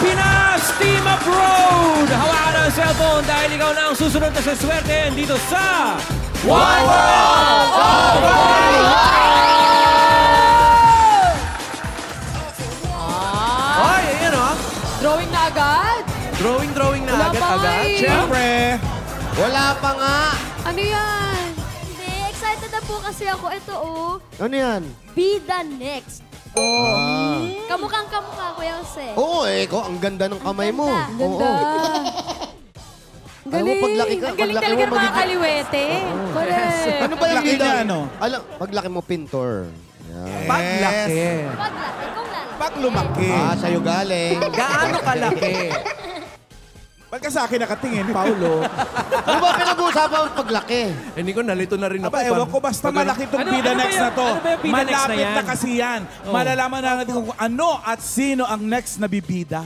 Pinas Team Abroad! Hawakan ang cellphone dahil ikaw na ang susunod na swerte dito sa One World of Ay, ayan o. Drawing na agad? Drawing na Wala pa agad. eh. Siyempre. Wala pa nga. Ano yan? Hindi, excited na po kasi ako. Ito, oh. Ano yan? Be the next. Ah. Kamukhang kamukha, Kuya Jose. Oo, ang ganda ng kamay mo. Ang Ganda. Ang galing. Alam mo, paglaki ka, Ang galing paglaki talaga mo, ng mga magiging... kaliwete. Correct. Ano ba yung Paglaki niya, ano? Alam, paglaki mo, pintor. Yan. Paglaki. Paglaki, kung lalaki. Pag lumaki. Sa'yo galing. Gaano kalaki? Ba't ka sa akin nakatingin, Paulo? Ano ba pinag-uusapan ang paglaki? Hindi ko, nalito na rin ako. Aba, ewan ko, basta malaki itong Bida ano ba Next yan? na to. Ano ba yung Bida Next na Malapit yan? na kasi yan. Malalaman na natin kung ano at sino ang next na bibida.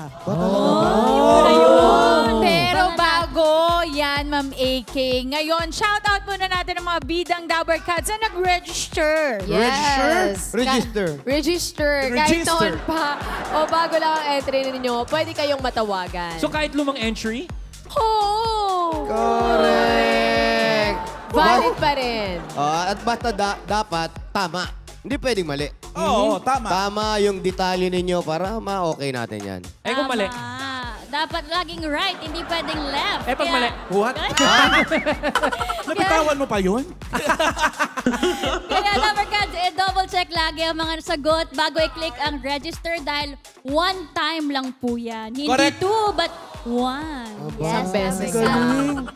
Pero bago yan, Ma'am AK. Ngayon, shoutout muna natin ang mga bidang Dabber Cats na nag-register. Yes. Register. Register. Kahit Register. noon pa. O bago lang ang entry ninyo, pwede kayong matawagan. So kahit lumang entry? Oo! Correct. Valid pa rin. At basta dapat tama. Hindi pwedeng mali. Oo, tama. Tama yung detalye ninyo para ma-okay natin yan. Eh kung mali? Dapat laging right, hindi pwedeng left. Eh pag mali? What? Nabitawan mo pa yun? Kaya Dabber Cats, double check lagi ang mga sagot bago i-click ang register dahil one time lang po yan. Hindi Correct. two, but one. Isang beses.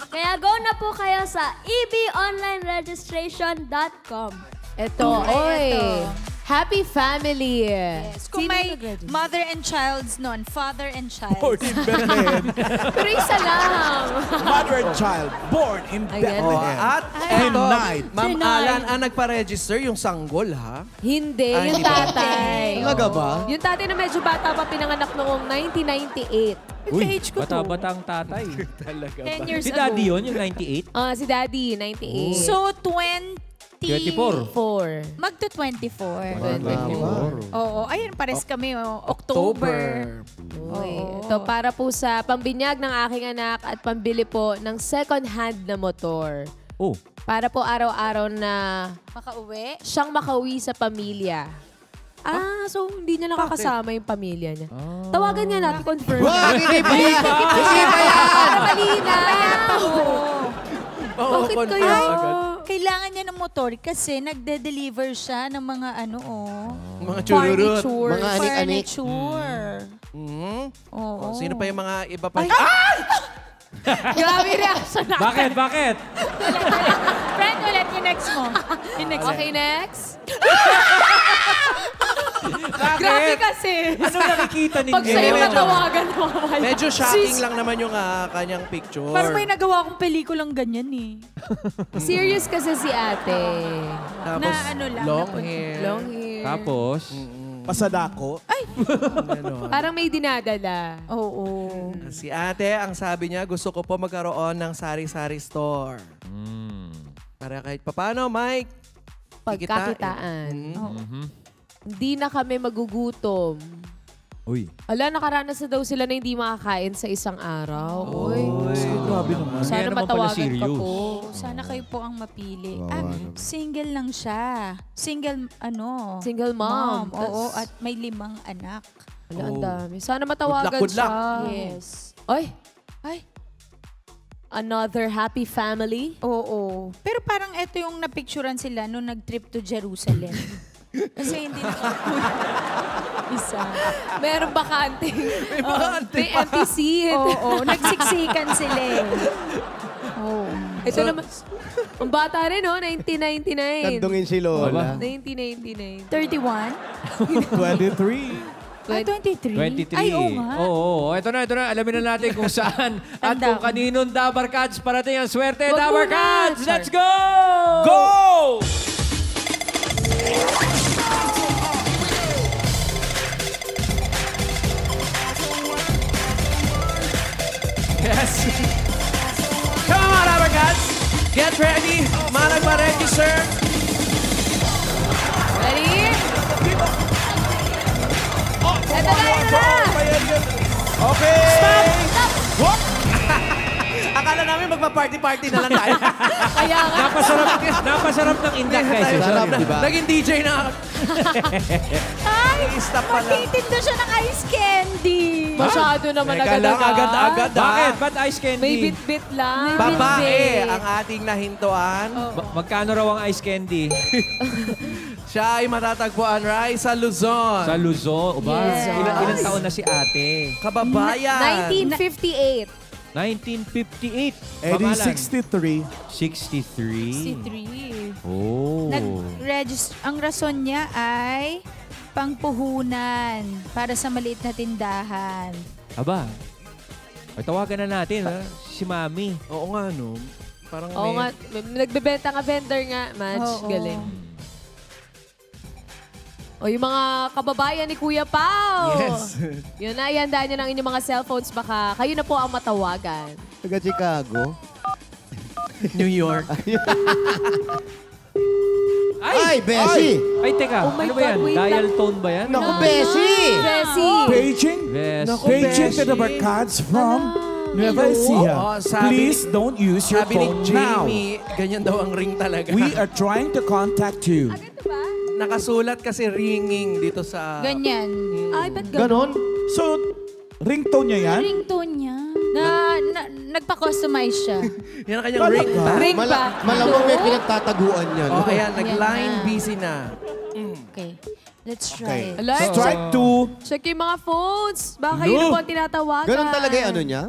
Kaya go na po kayo sa ebonlineregistration.com. Ito, oy. Happy family. Yes. Kung may mother and childs nun, father and child. Born in Bethlehem. Pero isa lang. Mother and child, born in Ayan. Bethlehem. At eto, Denied. Ma'am Denied. Alan ang nagpa-register, yung sanggol, ha? Hindi, Ah, yung hindi ba? tatay. Talaga ba? Yung tatay na medyo bata pa pinanganak noong 1998. Age ko to. Bata-bata ang tatay. 10 years Si ago. Daddy yun, yung 98? Si Daddy, 98. So, 24. 24. Magto 24. 24. Oo, ayun, pares kami. October. Uy, ito para po sa pambinyag ng aking anak at pambili po ng second-hand na motor. Oh. Para po araw-araw na Makauwi. siyang makauwi sa pamilya. So hindi niya nakakasama yung pamilya niya. Tawagan nga natin, confirm. Wag, hindi pa yan! Hindi pa yan! Para malinaw! Bakit kaya? Kailangan niya ng motor kasi nagde-deliver siya ng mga Mga chururut. Furniture. Mga anik-anik. furniture. Oo. Sino pa yung mga iba pa? Grabe reaction na. Bakit? Bakit? Friend, ulit yung next mo. Yung next Okay, next. Bakit? Grabe kasi. Ano nakikita ninyo? Pag sa'yo natawagan mo. Medyo shocking lang naman yung kanyang picture. Parang may nagawa akong pelikulang ganyan eh. Serious kasi si ate. Tapos, na ano lang, long na- hair. Long hair. Tapos? Pasadako. Ganon. Parang may dinadala. Oo. Si ate, ang sabi niya, gusto ko po magkaroon ng sari-sari store. Para kahit papano, Mike, Pagkakitaan. Mm. Hindi na kami magugutom. Uy. Ala, nakaranas na daw sila na hindi makakain sa isang araw. Uy. Grabe naman. Sana Kaya naman pala matawagan ka serious. po. Sana kayo po ang mapili. Kawawa Single lang siya. Single, Single mom. Oo, at may 5 anak. Ala, ang dami. Sana matawagan Good luck. siya. Yes. Ay, Ay, another happy family. oo. Pero parang ito yung napicturan sila nung nag-trip to Jerusalem. Kasi hindi na Isa. Meron bakante. May empty seat. Oo, nagsiksikan sila eh. Oo. Ito naman, ang bata rin, no? 1999. Kandungin si Lola. 1999. 31? 23. Ah, 23? 23. Ay, oo nga. Oo. Ito na. Alamin na natin kung saan at Tanda kung ko. kaninong Dabber Cats parating ang swerte. Wag Dabber muna. Cats, let's go! Go! Yes. Come on, Dabber Cats. Get ready. Mga nagpa-register. Ready? Oh, Ito na, ito na! Okay! Stop! Akala namin magpa-party-party na lang tayo. Kaya nga. Napasarap ng indak, guys. Sarap, di ba? Naging DJ na. Ay, Stop pala. magtitinda siya ng ice candy. Masyado naman Teka lang, agad-agad Bakit? Ba't ice candy? May bit-bit lang. Babae ang ating nahintuan. Magkano raw ang ice candy? Siya ay matatagpuan, Rai, sa Luzon. Sa Luzon. Uba, Yes. ilang taon na si ate? Kababayan. 1958. 1958. Eddie, Pangalan? 63. 63. 63. Oh. Ang rason niya ay pangpuhunan para sa maliit na tindahan. Aba. Ay, tawagan na natin, ha? Si Mami. Oo nga, no? Parang Oo nga, nagbebenta nga vendor nga, Madge. Oo. Galing. O yung mga kababayan ni Kuya Pao. Yes. Yun na, ihandaan nyo ng inyong mga cellphones. Baka kayo na po ang matawagan. Taga Chicago. New York. Ay, Bessie! Ay, teka. Oh my ano ba God, yan? wait Dial lang. tone ba yan? Naku, Bessie! Jessie! Paging? Yes. Paging to the Barkads from Nueva Ecija. Oo, sabi- Please don't use your Sabi ni phone now. Jamie, ganyan daw ang ring talaga. We are trying to contact you. Nakasulat kasi ringing dito sa... Ganyan. Ay, ba't gano'n? Ganon? So, ringtone niya yan? Ringtone niya. Nagpa-customize siya. Yan ang kanyang ring ba? Ring ba? Malamang may pinagtataguan yan. Oh, ayan, nag-line na. busy na. Okay. Let's Okay. try. Alert. Strike 2. Check yung mga phones. Baka kayo na po ang tinatawagan. Ganon talaga yung ano niya?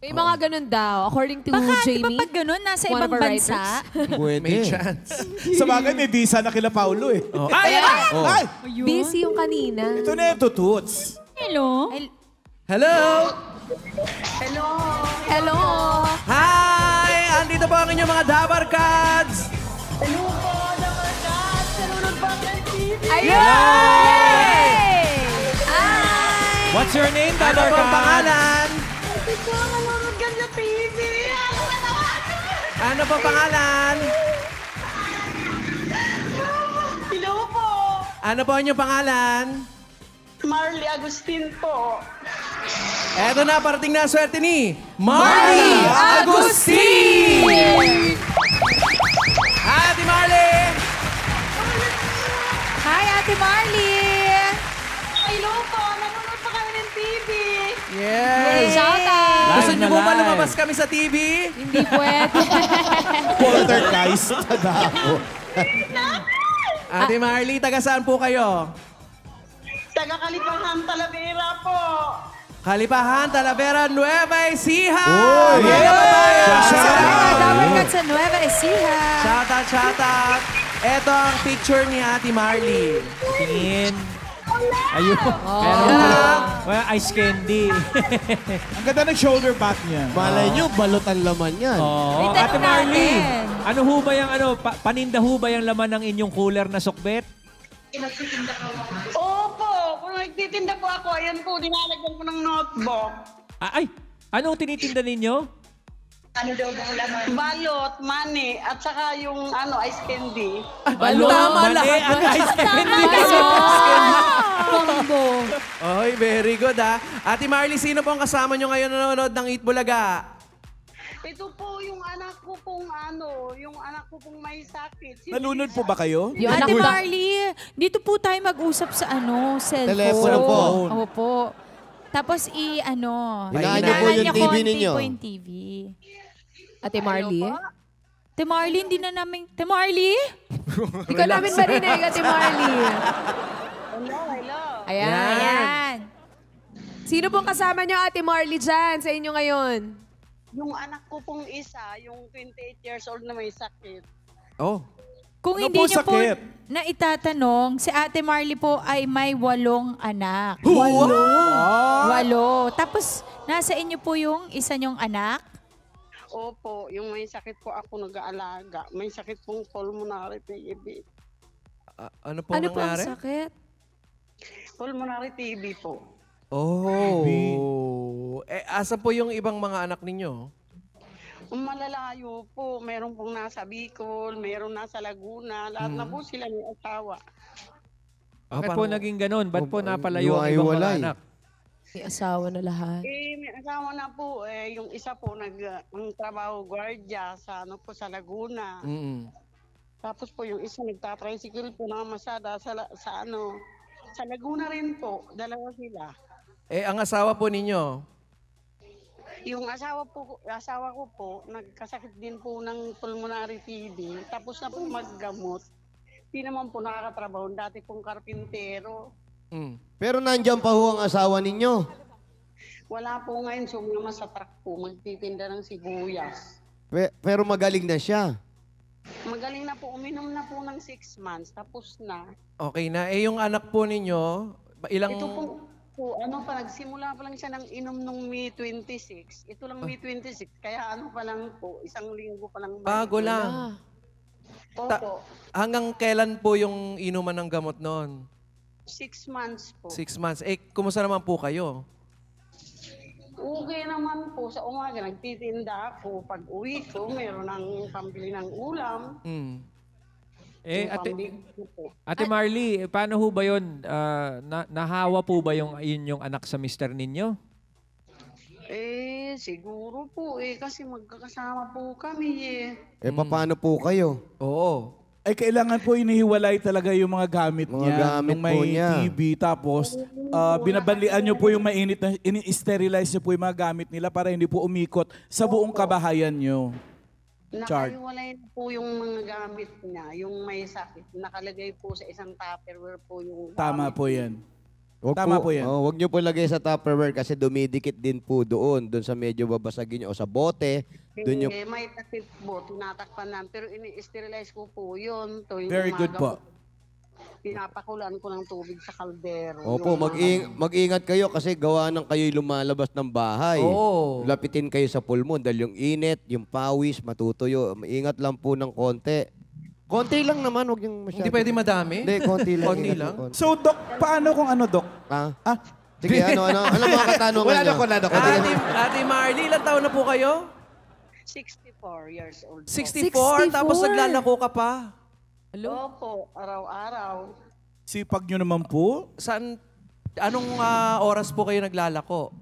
May mga ganun daw, according to Baka, di ba Jamie. pag ganun, nasa one of ibang our bansa? Pwede. May chance. Sa bagay, may visa na kila Paulo eh. Oh. Ay! Oh. Ay! Busy yung kanina. Ito na yung tututs. Hello? Hello? Hello! Hi! Andito po ang inyong mga Dabar Cats! Ayun! What's your name, Ano Dabar po ang Cats? pangalan? Ano po ang pangalan? Hello po. Ano po ang inyong pangalan? Marley Agustin po. Eto na, parating na ang swerte ni Marley Agustin! Ate Marley! Hi, Ate Marley! Hello po. Nanonood pa kami ng TV. Yes! Shout out! Gusto Live niyo na po ba live. lumabas kami sa TV? Hindi pwede. Poltergeist. Ate Marley, taga saan po kayo? Taga Kalipahan, Talavera po. Kalipahan, Talavera, Nueva Ecija! Uy! Yeah! Sa mga Dabar Cats sa Nueva Ecija. Shout out, shout out! Ito ang picture ni Ate Marley. Tingin. Ayun. Meron well, ice candy. Ang ganda ng shoulder back niya. Malay nyo, balot ang laman yan. Oh, Itanong Ate Marley. natin. Ano ho ba yung paninda ho ba yung laman ng inyong cooler na sukbet? Opo. Kung nagtitinda po ako, ayan po, dinalagyan ko ng notebook. Ay, anong tinitinda ninyo? Ano daw bang laman? Balot, money, at saka yung ice candy. Balot, Tama mali, lahat. ang ice candy. Combo. Oy, very good ha. Ate Marley, sino po ang kasama nyo ngayon nanonood ng Eat Bulaga? Ito po yung anak ko pong yung anak ko pong may sakit. Nalunod po ba kayo? Yung anak Ate ko. Marley, dito po tayo mag-usap sa cellphone. Telepono po. Opo. Tapos Hinaan niyo po yung TV ninyo. po yung TV. Ate Marley. Ate Marley, hindi na namin... Ate Marley? Hindi ko namin marinig, Ate Marley. Hello. Ayan. Ayan. Sino pong kasama niyo, Ate Marley, dyan sa inyo ngayon? Yung anak ko pong isa, yung 28 years old na may sakit. Oh. Kung Ano hindi po niyo po sakit? na itatanong, si Ate Marley po ay may 8 anak. 8. Tapos, nasa inyo po yung isa niyong anak? Opo, yung may sakit po ako nag-aalaga. May sakit pong pulmonary TB. Ano po Ano po ang nangyari? sakit? Pulmonary TB po. Oh. Asa po yung ibang mga anak ninyo? Malalayo po. Meron pong nasa Bicol, meron nasa Laguna. Lahat na po sila may asawa. Bakit po naging ganun? Ba't po napalayo ang ibang mga Iwalay. anak? May asawa na lahat. May asawa na po. Yung isa po ang trabaho gwardiya sa sa Laguna. Tapos po yung isa nagtatricycle po na masada sa Laguna rin po. Dalawa sila. Ang asawa po ninyo? Yung asawa ko po, nagkasakit din po ng pulmonary TB. Tapos na po maggamot. Di naman po nakakatrabaho. Dati pong karpintero. Pero nandiyan pa ho ang asawa ninyo. Wala po ngayon. Sumama sa truck po. Magtitinda ng sibuyas. Pero magaling na siya. Magaling na po. Uminom na po ng 6 months. Tapos na. Okay na. Yung anak po ninyo, ilang... Ito po, nagsimula pa lang siya ng inom nung May 26. Ito lang May 26. Kaya pa lang po, 1 linggo pa lang. Bago lang. Opo. Hanggang kailan po yung inuman ng gamot noon? 6 months po. 6 months. Kumusta naman po kayo? Okay naman po. Sa umaga, nagtitinda ako. Pag uwi ko, meron ng pambili ng ulam. Ate Marley, paano ho ba yun? Nahawa po ba yung anak sa mister ninyo? Siguro po kasi magkakasama po kami Paano po kayo? Oo. Kailangan po inihiwalay talaga yung mga gamit niya. Nung may TB. Tapos, binabanlian nyo po yung mainit na, ini-sterilize nyo po yung mga gamit nila para hindi po umikot sa buong kabahayan nyo. Nakahiwalay na po yung mga gamit niya. Yung may sakit. Nakalagay po sa isang Tupperware po yung Tama po yan. Tama po yan. Huwag nyo po lagay sa Tupperware kasi dumidikit din po doon sa medyo babasagin nyo o sa bote. Doon may takip po, tinatakpan namin. Pero ini-sterilize ko po yun. Very good po. Pinapakulan ko ng tubig sa kaldero. Opo, mag-ingat kayo kasi gawa ng kayo'y lumalabas ng bahay. Lapitin kayo sa pulmon dahil yung init, yung pawis, matutuyo. Ingat lang po ng konti. Konti lang naman, huwag yung masyado. Hindi pwede madami? Hindi, konti lang. Konti lang? So, Doc, paano kung ano, Doc? Sige, ano mga katanungan nyo? Ate Marley, ilang taon na po kayo? 64 years old. 64? Tapos naglalako ka pa? Opo, araw-araw. Sipag nyo naman po. Anong oras po kayo naglalako?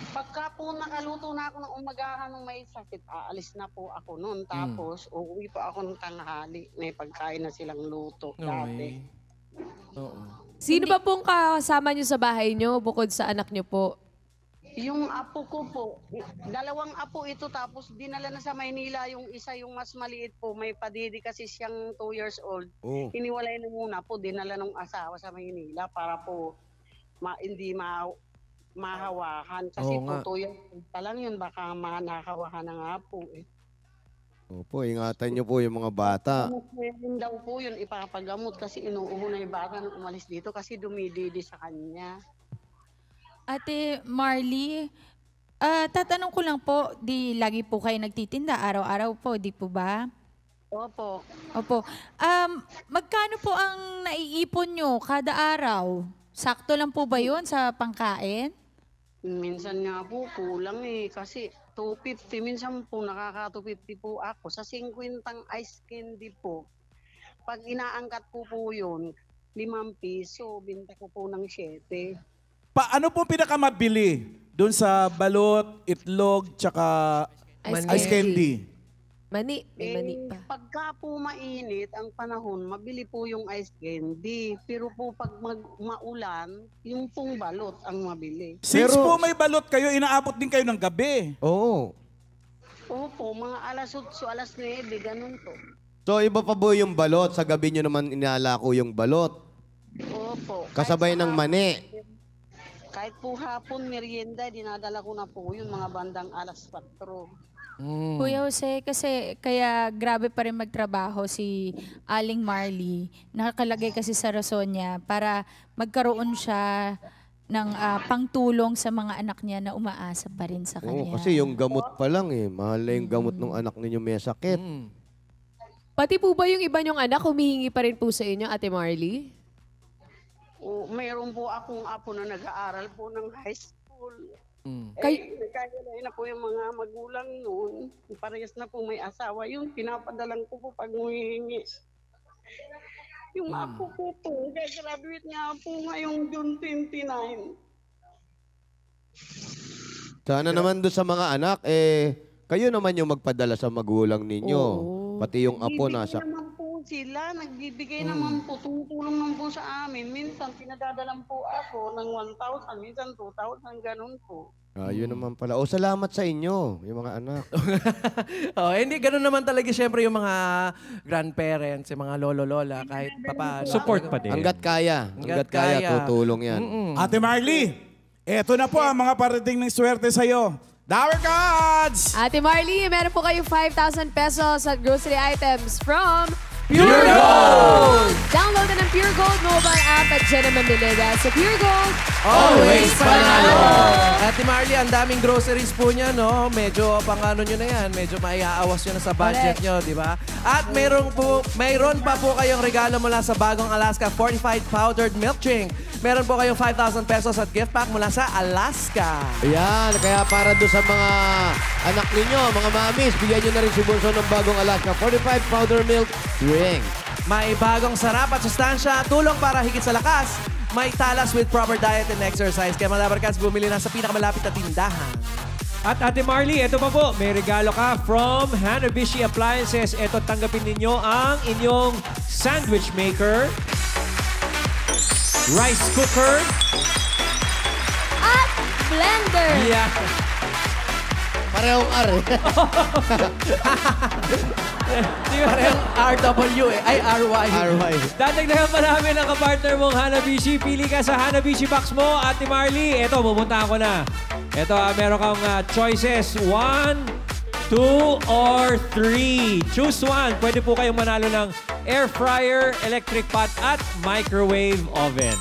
Pagka po nakaluto na ako ng umagahan ng may sakit, aalis na po ako noon. Tapos, uuwi po ako ng tanghali. May pagkain na silang luto dati. Sino ba pong kasama nyo sa bahay nyo bukod sa anak nyo po? Yung apo ko po, 2 apo ito tapos dinala na sa Maynila yung isa, yung mas maliit po. May padidi kasi siyang 2 years old. Hiniwalay na muna po, dinala ng asawa sa Maynila para po hindi mahawakan. Kasi po 2 years old pa lang yun, baka nakawahan na nga po Opo, ingatan nyo po yung mga bata. Meron daw po yun ipapagamot kasi inuuho na yung bata nang umalis dito kasi dumididi sa kanya. Ate Marley, tatanong ko lang po, di lagi po kayo nagtitinda, araw-araw po, di po ba? Opo. Magkano po ang naiipon nyo kada araw? Sakto lang po ba yun sa pangkain? Minsan nga po, kulang kasi 250. Minsan po, nakaka-250 po ako. Sa 50 ice candy po, pag inaangkat ko po yun, 5 piso, binta ko po ng 7. Ano po pinakamabili? Doon sa balot, itlog, tsaka ice candy. Mani. May mani pa. Pagka po mainit ang panahon, mabili po yung ice candy. Pero po pag maulan, yung pong balot ang mabili. Since po may balot kayo, inaabot din kayo ng gabi. Oo. Opo, mga alas 8, alas 9, ganun po. So, iba pa po yung balot. Sa gabi nyo naman inalako yung balot. Opo. Kasabay ng mani. Kahit po hapon, merienda, dinadala ko na po yun, mga bandang alas 4. Kuya Jose, kasi kaya grabe pa rin magtrabaho si Aling Marley. Nakakalagay kasi sa rason niya para magkaroon siya ng pangtulong sa mga anak niya na umaasa pa rin sa kanya. Kasi yung gamot pa lang mahal na yung gamot ng anak ninyo may sakit. Pati po ba yung iba niyong anak humihingi pa rin po sa inyo, Ate Marley? Mayroon po akong apo na nag-aaral po ng high school. Nagkagalain na po yung mga magulang noon. Parehas na po may asawa. Yung pinapadalang ko po pag humihingi. Yung apo ko po, graduate nga po ngayong June 29. Sana naman doon sa mga anak, kayo naman yung magpadala sa magulang ninyo. Pati yung apo nasa... Nagbibigay naman po sila, nagbibigay naman po, tumutulong naman po sa amin. Minsan, pinadadalan po ako ng 1,000, minsan 2,000, ganun po. Yun naman pala. Salamat sa inyo, yung mga anak. Hindi, ganun naman talaga siyempre yung mga grandparents, yung mga lolo-lola, kahit papaano. Support pa din. Hanggat kaya. Hanggat kaya, tutulong yan. Ate Marley, eto na po ang mga parating ng swerte sa'yo. Dower Gods! Ate Marley, meron po kayong 5,000 pesos at grocery items from Pure Gold! Download na ng Pure Gold mobile app at dyan na mamili dahil sa Pure Gold, always panalo! Ate Marley, ang daming groceries po niya, no? Medyo pang-ano nyo na yan. Medyo maiaawas nyo na sa budget nyo, di ba? At mayroon pa po kayong regalo mula sa Bagong Alaska Fortified Powdered Milk Drink. Meron po kayong 5,000 pesos at gift pack mula sa Alaska. Ayan, kaya para doon sa mga anak ninyo, mga mamis, bigyan nyo na rin si Bunso ng Bagong Alaska Fortified Powder Milk Drink. May bagong sarap at sustansya, tulong para higit sa lakas. May talas with proper diet and exercise. Kaya mga Dabarkads, bumili na sa pinakamalapit na tindahan. At Ate Marley, ito pa po, may regalo ka from Hanabishi Appliances. Ito, tanggapin ninyo ang inyong sandwich maker, rice cooker, At blender. yeah. Parehong R. Parehong RW ay RY. RY. Dadagdagan pa namin ang kapartner mong Hanabishi. Pili ka sa Hanabishi box mo, Ate Marley. Ito, pupuntahan ko na. Ito, meron kang choices. 1, 2, or 3. Choose one. Pwede po kayong manalo ng air fryer, electric pot, at microwave oven.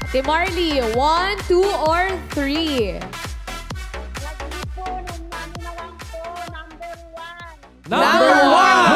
Ate Marley, 1, 2, or 3? Number one!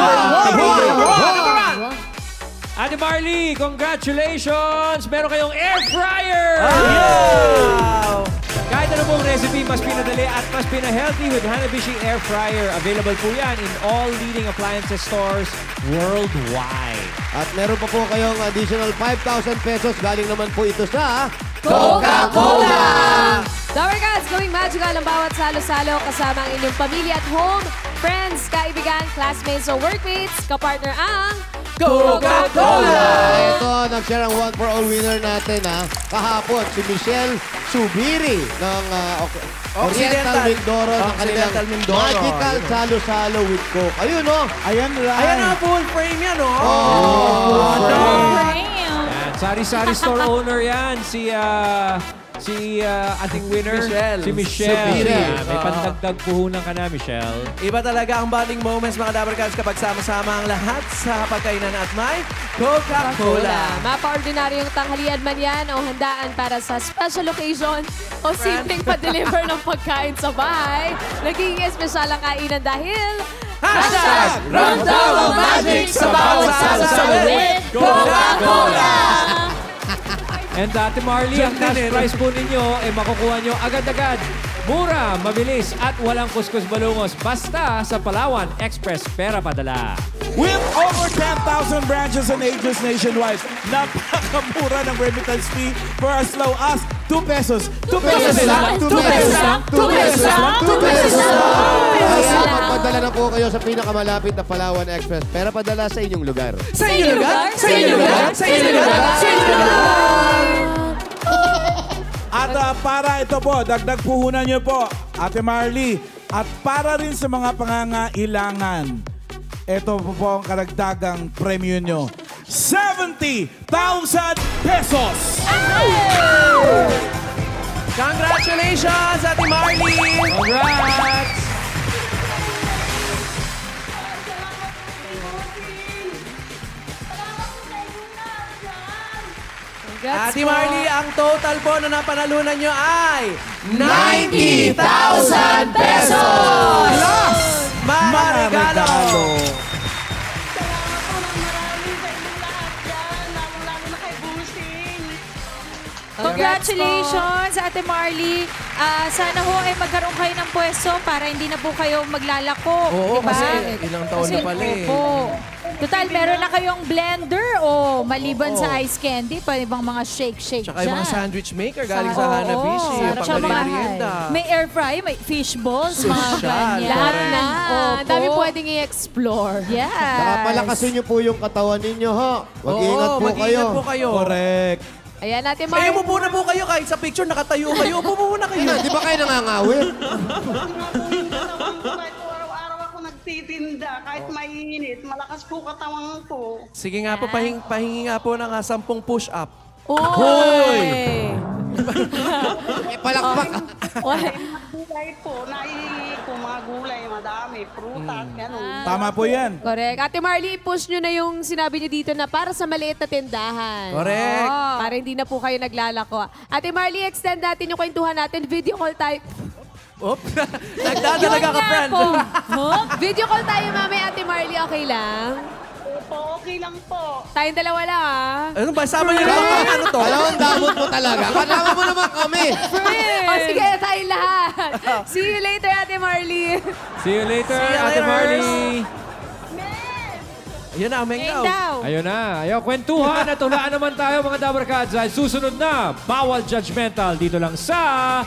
Ate Marley, congratulations! Meron kayong air fryer! Wow! Kahit ano pong recipe, mas pinadali at mas pina-healthy with Hanabishi Air Fryer. Available po yan in all leading appliances stores worldwide. At meron pa po kayong additional 5,000 pesos. Galing naman po ito sa... Coca-Cola! Dower Gods, gawing magical ang bawat salo-salo kasama ang inyong pamilya at home, friends, kaibigan, classmates o workmates, kapartner ang Coca-Cola! Ito, nag-share ang one for all winner natin kahapon, si Michelle Subiri ng Oriental Mindoro ng kanilang Occidental Mindoro. Magical Salo-Salo with Coke. Ayun, no? Ayan, Ayan na, full frame yan, no? Yan, sari-sari store owner yan. Si ating winner, Michelle. si Michelle. Subiri. Yan, may pandagdag puhunan ka na, Michelle. Iba talaga ang bonding moments, mga Dabarkads, kapag sama-sama ang lahat sa pagkainan at may Coca-Cola. Mapa-ordinaryong tanghalian man yan o handaan para sa special occasion o simpleng pa-deliver ng pagkain sa bahay. Naging espesyal ang kainan dahil... Hashtag Ramdam ang magic sa bawat salo-salo with Coca-Cola! And Ate Marley, ang cash prize po ninyo ay makukuha nyo agad-agad. Mura, mabilis at walang kuskus balungos. Basta sa Palawan Express Pera Padala. With over 10,000 branches and agents nationwide, napakamura ng remittance fee for as low as 2 pesos. 2 pesos lang! 2 pesos lang! 2 pesos lang! 2 pesos lang! Kaya magpadala na po kayo sa pinakamalapit na Palawan Express. Pera Padala sa inyong lugar. Sa inyong lugar! Sa inyong lugar! Sa inyong lugar! Sa inyong lugar! At para ito po, dagdag puhunan niyo po, Ate Marley. At para rin sa mga pangangailangan, ito po ang karagdagang premyo nyo. 70,000 pesos! Congratulations, Ate Marley! Congrats! Ate Marley, ang total po na napanalunan nyo ay 90,000 pesos! Plus! Mga regalo! Congratulations, Ate Marley. Sana ho ay magkaroon kayo ng pwesto para hindi na po kayo maglalako. Oo, diba? kasi ilang taon na pala eh. Opo. Total, meron na kayong blender o maliban sa ice candy, pa ibang mga shake-shake Tsaka yung mga dyan. sandwich maker galing sa Oo. Hanabishi. Sarap Pang siya mga- merienda. May air fry, may fish balls, mga Social. ganyan. Lahat na. Opo. Ang dami pwedeng i-explore. Yes. Saka palakasin niyo po yung katawan ninyo, ha? Mag-ingat po kayo. mag-ingat po kayo. Correct. Ayan natin, Kayo Mark. upo na po kayo kahit sa picture nakatayo kayo. Upo muna kayo. Di ba kayo nangangawin? Kahit araw-araw ako nagtitinda, kahit mainit, malakas po katawan ko. Sige nga po, pahingi nga po ng 10 push-up. Hoy! Palakpak. Hoy! Gulay po, naihingi ko mga gulay, madami, prutas, gano'n. Tama po yan. Correct. Ate Marley, push nyo na yung sinabi nyo dito na para sa maliit na tindahan. Correct. Para hindi na po kayo naglalako. Ate Marley, extend natin yung kwentuhan natin. Video call tayo. Oop. Nagdadalaga ka, friend. Video call tayo, mami. Ate Marley, okay lang? Opo, okay lang po. Tayong dalawa lang, Ano ba? Sama niyo naman ano to? Alam, ang damot mo talaga. Kasama mo naman kami. O sige, tayong lahat. See you later, Ate Marley. See you later, See you Ate later. Marley. Ayun na, Meng Ayun daw. daw. Ayun na. Ayaw, kwentuhan at hulaan naman tayo mga Dabarkads. Susunod na, Bawal Judgmental dito lang sa...